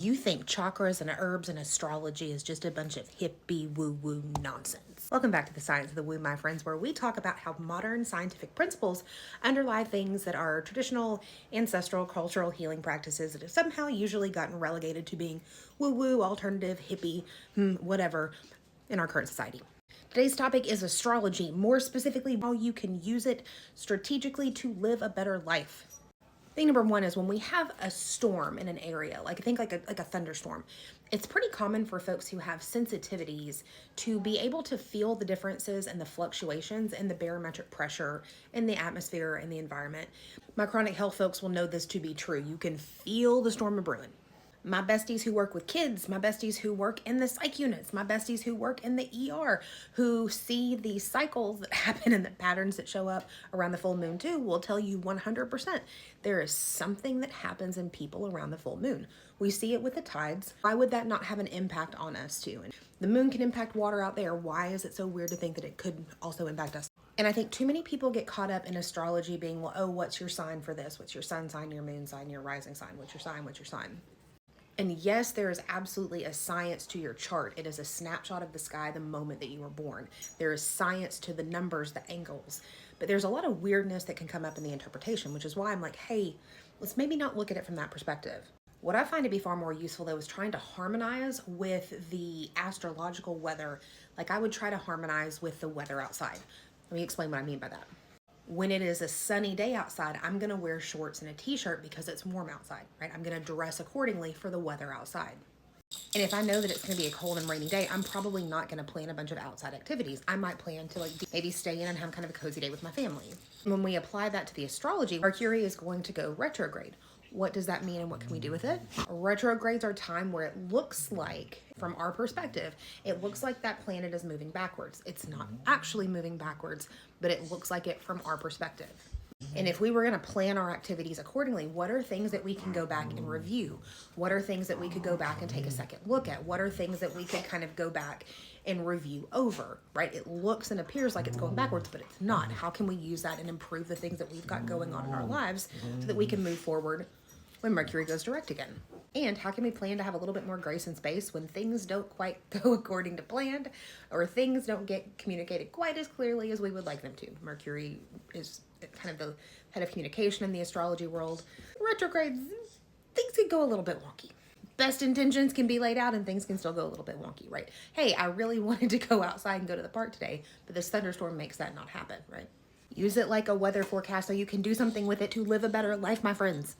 You think chakras and herbs and astrology is just a bunch of hippie woo-woo nonsense. Welcome back to the Science of the Woo, my friends, where we talk about how modern scientific principles underlie things that are traditional, ancestral, cultural healing practices that have somehow usually gotten relegated to being woo-woo, alternative, hippie, whatever in our current society. Today's topic is astrology, more specifically how you can use it strategically to live a better life. Thing number one is when we have a storm in an area, like a thunderstorm, it's pretty common for folks who have sensitivities to be able to feel the differences and the fluctuations in the barometric pressure in the atmosphere and the environment. My chronic health folks will know this to be true. You can feel the storm of brewing. My besties who work with kids, my besties who work in the psych units, my besties who work in the ER, who see the cycles that happen and the patterns that show up around the full moon too, will tell you 100% there is something that happens in people around the full moon. We see it with the tides. Why would that not have an impact on us too? And the moon can impact water out there. Why is it so weird to think that it could also impact us? And I think too many people get caught up in astrology being, well, oh, what's your sign for this? What's your sun sign, your moon sign, your rising sign? What's your sign? What's your sign? And yes, there is absolutely a science to your chart. It is a snapshot of the sky the moment that you were born. There is science to the numbers, the angles. But there's a lot of weirdness that can come up in the interpretation, which is why I'm like, hey, let's maybe not look at it from that perspective. What I find to be far more useful, though, is trying to harmonize with the astrological weather. Like I would try to harmonize with the weather outside. Let me explain what I mean by that. When it is a sunny day outside, I'm gonna wear shorts and a t-shirt because it's warm outside, right? I'm gonna dress accordingly for the weather outside. And if I know that it's gonna be a cold and rainy day, I'm probably not gonna plan a bunch of outside activities. I might plan to maybe stay in and have kind of a cozy day with my family. When we apply that to the astrology, Mercury is going to go retrograde. What does that mean and what can we do with it? Retrogrades are time where it looks like, from our perspective, it looks like that planet is moving backwards. It's not actually moving backwards, but it looks like it from our perspective. And if we were going to plan our activities accordingly, what are things that we can go back and review? What are things that we could go back and take a second look at? What are things that we could kind of go back and review over, right? It looks and appears like it's going backwards, but it's not. How can we use that and improve the things that we've got going on in our lives so that we can move forward when Mercury goes direct again? And how can we plan to have a little bit more grace and space when things don't quite go according to plan or things don't get communicated quite as clearly as we would like them to? Mercury is kind of the head of communication in the astrology world. Retrogrades, things can go a little bit wonky. Best intentions can be laid out and things can still go a little bit wonky, right? Hey, I really wanted to go outside and go to the park today, but this thunderstorm makes that not happen, right? Use it like a weather forecast so you can do something with it to live a better life, my friends.